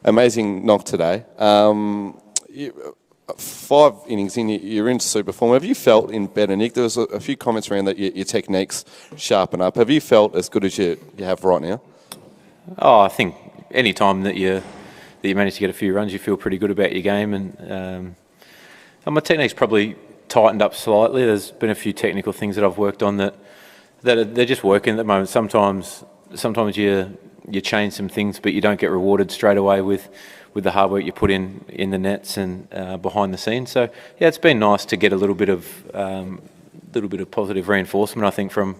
amazing knock today. 5 innings in, you're in super form. Have you felt in better nick? There was a few comments around that your techniques sharpen up. Have you felt as good as you have right now? Oh, I think any time that you manage to get a few runs, you feel pretty good about your game. And my technique's probably tightened up slightly. There's been a few technical things that I've worked on that they're just working at the moment. Sometimes you change some things, but you don't get rewarded straight away with the hard work you put in the nets and behind the scenes. So yeah, it's been nice to get a little bit of positive reinforcement, I think, from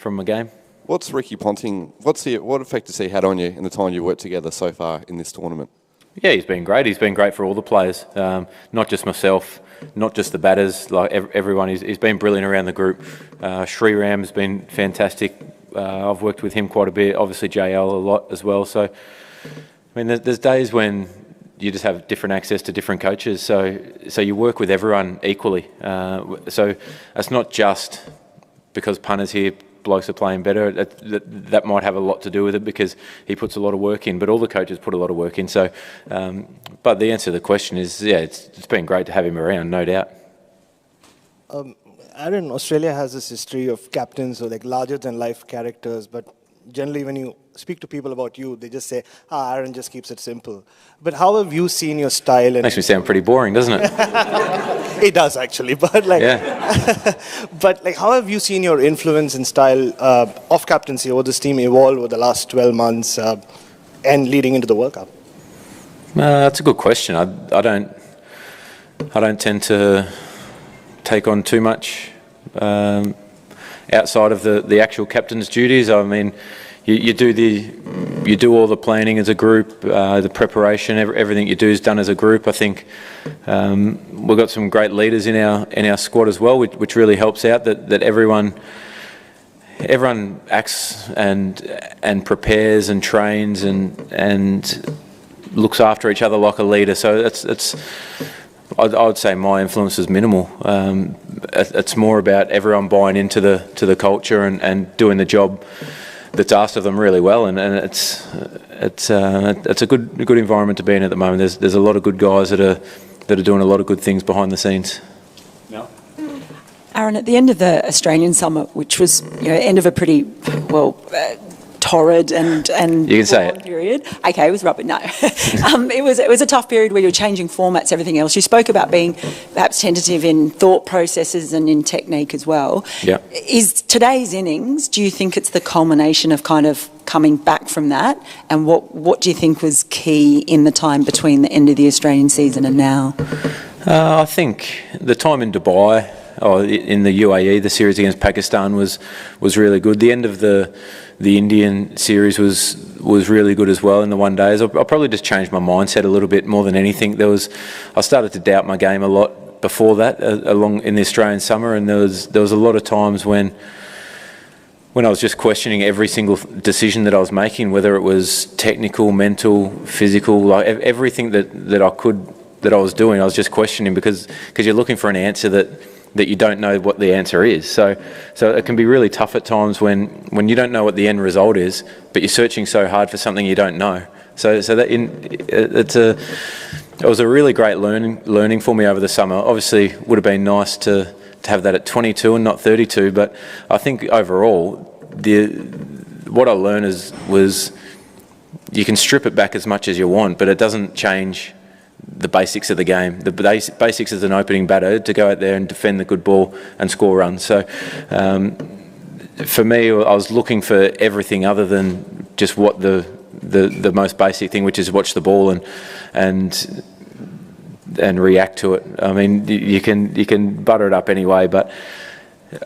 my game. What's Ricky Ponting? What effect has he had on you in the time you worked together so far in this tournament? Yeah, he's been great. He's been great for all the players, not just myself, not just the batters. Like everyone, he's been brilliant around the group. Sriram's been fantastic. I've worked with him quite a bit. Obviously, JL a lot as well. So, I mean, there's days when you just have different access to different coaches. So you work with everyone equally. So it's not just because punters here, blokes are playing better. That might have a lot to do with it because he puts a lot of work in, but all the coaches put a lot of work in. So, but the answer to the question is, yeah, it's been great to have him around, no doubt. Aaron, Australia has this history of captains or like larger than life characters, but generally when you speak to people about you, they just say, Aaron just keeps it simple. But how have you seen your style? Makes me sound pretty boring, doesn't it? It does actually, but like, yeah. But like, how have you seen your influence and style of captaincy over this team evolve over the last 12 months and leading into the World Cup? That's a good question. I don't tend to take on too much outside of the actual captain's duties. I mean, you do all the planning as a group, the preparation, everything you do is done as a group. I think we've got some great leaders in our squad as well, which really helps out. That everyone acts and prepares and trains and looks after each other like a leader. So I would say my influence is minimal. It's more about everyone buying into the culture and doing the job that's asked of them really well, and it's a good environment to be in at the moment. There's a lot of good guys that are doing a lot of good things behind the scenes. No. Aaron, at the end of the Australian summer, which was end of a pretty torrid and you can say it. Period. Okay, it was rubbish. No, it was a tough period where you were changing formats, everything else. You spoke about being perhaps tentative in thought processes and in technique as well. Yeah. Is today's innings? Do you think it's the culmination of kind of coming back from that? And what do you think was key in the time between the end of the Australian season and now? I think the time in Dubai, or in the UAE, the series against Pakistan was really good. The end of the Indian series was really good as well in the one days. I probably just changed my mindset a little bit more than anything. I started to doubt my game a lot before that, along in the Australian summer, and there was a lot of times when I was just questioning every single decision that I was making, whether it was technical, mental, physical, like everything that I was doing, I was just questioning because you're looking for an answer that you don't know what the answer is. So it can be really tough at times when you don't know what the end result is, but you're searching so hard for something you don't know. So that it was a really great learning for me over the summer. Obviously, would have been nice to have that at 22 and not 32, but I think overall what I learned was you can strip it back as much as you want, but it doesn't change the basics of the game. The basics as an opening batter to go out there and defend the good ball and score runs. So for me, I was looking for everything other than just what the most basic thing, which is watch the ball and react to it. I mean, you can butter it up anyway, but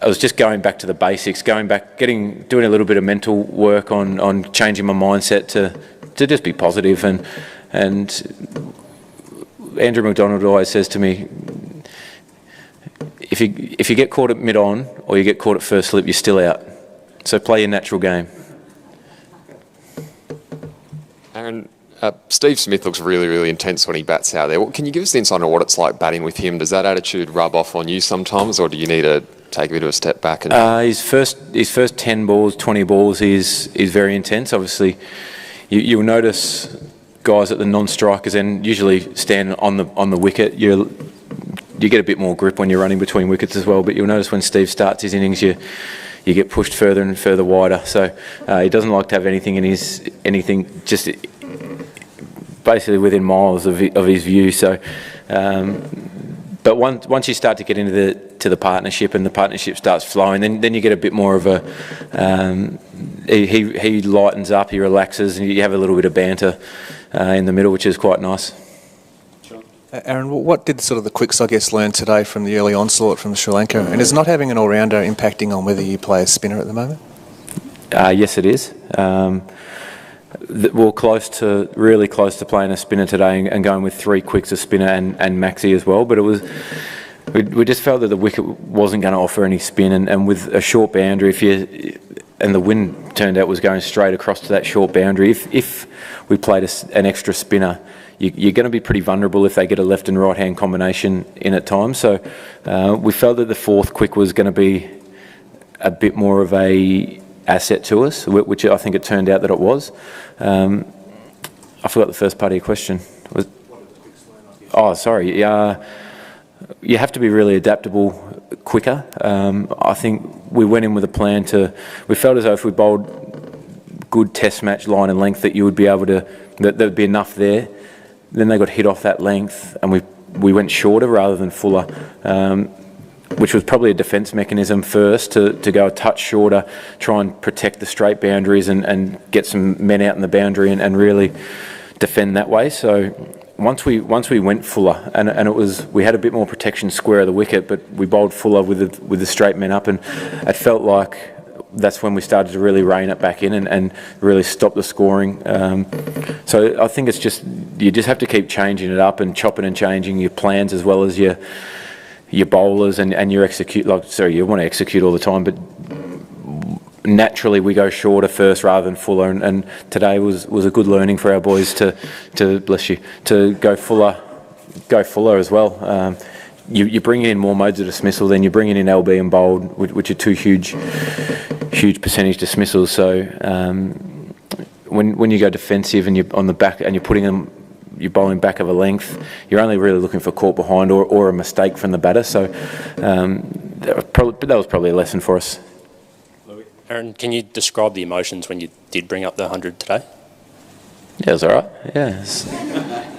I was just going back to the basics, doing a little bit of mental work on changing my mindset to just be positive and Andrew McDonald always says to me, if you get caught at mid-on or you get caught at first slip, you're still out. So play your natural game. Aaron, Steve Smith looks really, really intense when he bats out there. Can you give us the insight on what it's like batting with him? Does that attitude rub off on you sometimes, or do you need to take a bit of a step back? His first 10 balls, 20 balls, is very intense. Obviously, you'll notice guys at the non-strikers end usually stand on the wicket. You get a bit more grip when you're running between wickets as well. But you'll notice when Steve starts his innings, you get pushed further and further wider. So he doesn't like to have anything just basically within miles of his view. So, but once you start to get into the partnership and the partnership starts flowing, then you get a bit more of a. He lightens up, he relaxes, and you have a little bit of banter in the middle, which is quite nice. Aaron, what did sort of the Quicks, I guess, learn today from the early onslaught from Sri Lanka? And is not having an all-rounder impacting on whether you play a spinner at the moment? Yes, it is. We're really close to playing a spinner today and going with 3 Quicks, a spinner and Maxi as well. But we just felt that the wicket wasn't going to offer any spin, and with a short boundary, and the wind turned out was going straight across to that short boundary. If we played an extra spinner, you're going to be pretty vulnerable if they get a left and right hand combination in at times. So we felt that the 4th Quick was going to be a bit more of a asset to us, which I think it turned out that it was. I forgot the first part of your question. Sorry. You have to be really adaptable quicker. I think we went in with a plan we felt as though if we bowled good test match line and length that you would be able to, that there'd be enough there. Then they got hit off that length and we went shorter rather than fuller, which was probably a defence mechanism first to go a touch shorter, try and protect the straight boundaries and get some men out in the boundary and really defend that way. So once we went fuller and we had a bit more protection square of the wicket, but we bowled fuller with the straight men up, and it felt like that's when we started to really rein it back in and really stop the scoring. So I think you just have to keep changing it up and chopping and changing your plans as well as your bowlers and your execute. You want to execute all the time, but naturally we go shorter first rather than fuller. And today was a good learning for our boys to bless you, to go fuller as well. You bring in more modes of dismissal, then you're bringing in LB and bold, which are 2 huge percentage dismissals. So when you go defensive and you're on the back and you're bowling back of a length, you're only really looking for caught behind or a mistake from the batter. So that was probably a lesson for us. Aaron, can you describe the emotions when you did bring up the 100 today? Yeah, it was all right. Yeah,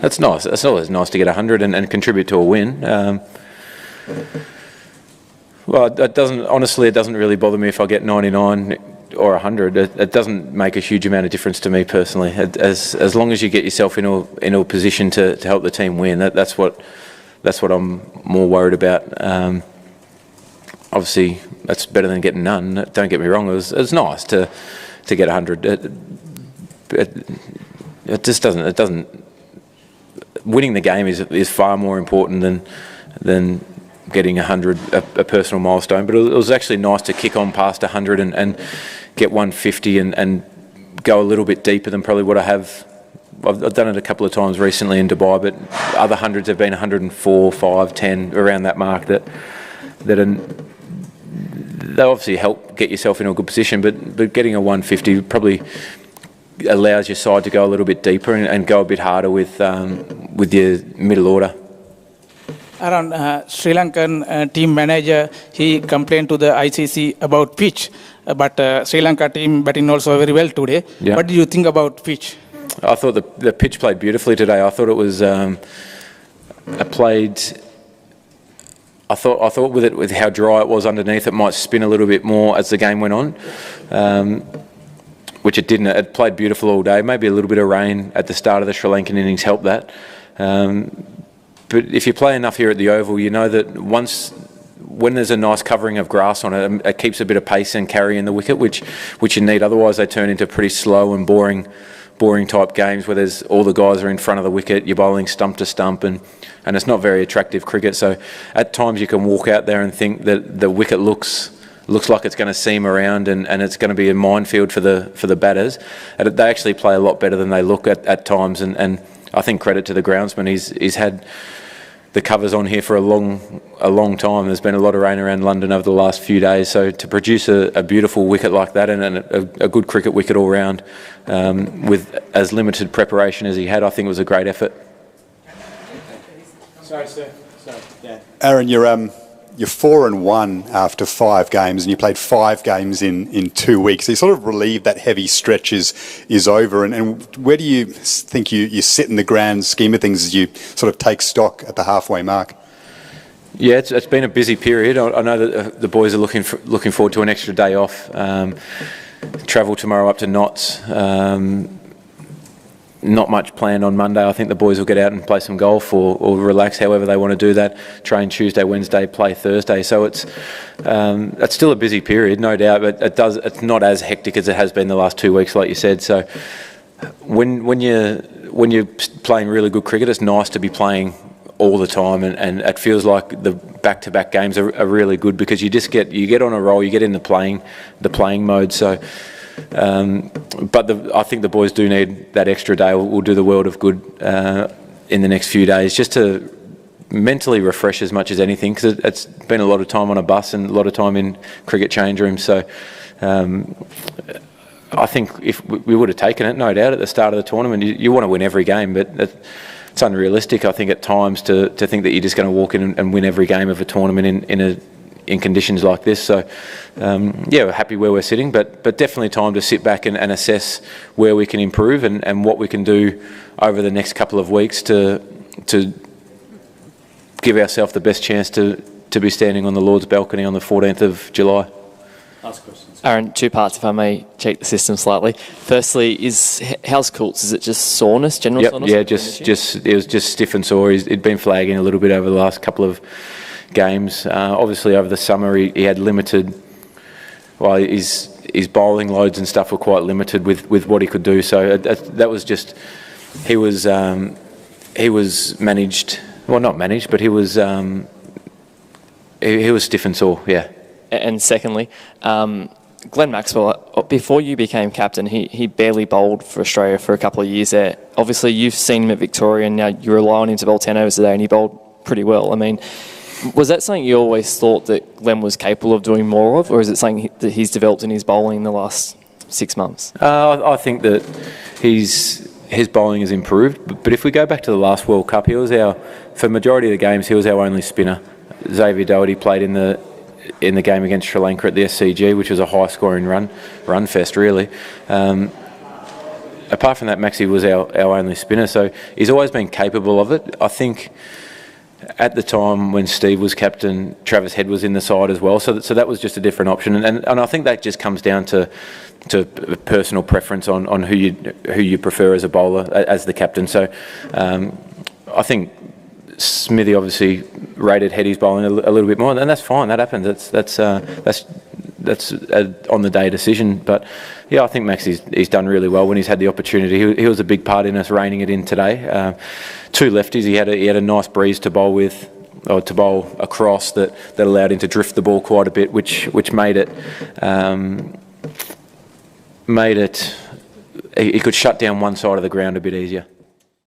that's nice. It's always nice to get 100 and contribute to a win. Well, it doesn't really bother me if I get 99 or 100. It doesn't make a huge amount of difference to me personally. As long as you get yourself in a position to help the team win, that's what I'm more worried about. Obviously, that's better than getting none. Don't get me wrong. It was nice to get 100. It just doesn't. It doesn't. Winning the game is far more important than getting 100, a personal milestone. But it was actually nice to kick on past 100 and get 150 and go a little bit deeper than probably what I have. I've done it a couple of times recently in Dubai, but other hundreds have been 104, 5, 10, around that mark that they obviously help get yourself in a good position, but getting a 150 probably allows your side to go a little bit deeper and go a bit harder with your middle order. Aaron, Sri Lankan team manager, he complained to the ICC about pitch, but Sri Lanka team batting also very well today. Yeah. What do you think about pitch? I thought the pitch played beautifully today. I thought it was played. I thought with how dry it was underneath, it might spin a little bit more as the game went on, which it didn't. It played beautiful all day. Maybe a little bit of rain at the start of the Sri Lankan innings helped that. But if you play enough here at the Oval, you know that when there's a nice covering of grass on it, it keeps a bit of pace and carry in the wicket, which you need. Otherwise, they turn into pretty slow and boring type games where all the guys are in front of the wicket, you're bowling stump to stump, and it's not very attractive cricket. So at times you can walk out there and think that the wicket looks like it's going to seam around and it's going to be a minefield for the batters. And they actually play a lot better than they look at times, and I think credit to the groundsman. He's had the cover's on here for a long time. There's been a lot of rain around London over the last few days, so to produce a beautiful wicket like that and a good cricket wicket all round with as limited preparation as he had, I think it was a great effort. Sorry, sir. Yeah. Aaron, you're 4-1 after 5 games, and you played 5 games in 2 weeks. So you sort of relieved that heavy stretch is over. And where do you think you sit in the grand scheme of things as you sort of take stock at the halfway mark? Yeah, it's been a busy period. I know that the boys are looking forward to an extra day off. Travel tomorrow up to Notts. Not much planned on Monday. I think the boys will get out and play some golf or relax however they want to do that. Train Tuesday, Wednesday, play Thursday. So it's still a busy period, no doubt, but it's not as hectic as it has been the last 2 weeks, like you said. So when you're playing really good cricket, it's nice to be playing all the time, and it feels like the back-to-back games are really good because you get on a roll, you get in the playing mode. So. But I think the boys do need that extra day. We'll do the world of good in the next few days, just to mentally refresh as much as anything, because it's been a lot of time on a bus and a lot of time in cricket change rooms. So I think if we would have taken it, no doubt, at the start of the tournament, you want to win every game, but it's unrealistic, I think, at times to think that you're just going to walk in and win every game of a tournament in conditions like this. So yeah, we're happy where we're sitting, but definitely time to sit back and assess where we can improve and what we can do over the next couple of weeks to give ourselves the best chance to be standing on the Lord's balcony on the 14th of July. Ask questions. Aaron, 2 parts, if I may check the system slightly. Firstly, how's Coults? Is it just soreness, general soreness? Yeah, it was just stiff and sore. He'd been flagging a little bit over the last couple of games. Obviously over the summer he had limited, well, his bowling loads and stuff were quite limited with what he could do, so that was just, he was managed, well, not managed, but he was stiff and sore, yeah. And secondly, Glenn Maxwell, before you became captain, he barely bowled for Australia for a couple of years there. Obviously you've seen him at Victoria and now you rely on him to bowl 10 overs a day, and he bowled pretty well. I mean, was that something you always thought that Glenn was capable of doing more of, or is it something that he's developed in his bowling in the last 6 months? I think that his bowling has improved, but if we go back to the last World Cup, for the majority of the games, he was our only spinner. Xavier Doherty played in the game against Sri Lanka at the SCG, which was a high-scoring run fest, really. Apart from that, Maxie was our only spinner, so he's always been capable of it. I think at the time when Steve was captain, Travis Head was in the side as well, so that was just a different option, and I think that just comes down to personal preference on who you prefer as a bowler as the captain. So I think Smithy obviously rated Heady's bowling a little bit more, and that's fine. That happens. That's a on the day decision. But yeah, I think Max he's done really well when he's had the opportunity. He was a big part in us reining it in today. 2 lefties. He had a nice breeze to bowl with, or to bowl across that allowed him to drift the ball quite a bit, which made it he could shut down one side of the ground a bit easier.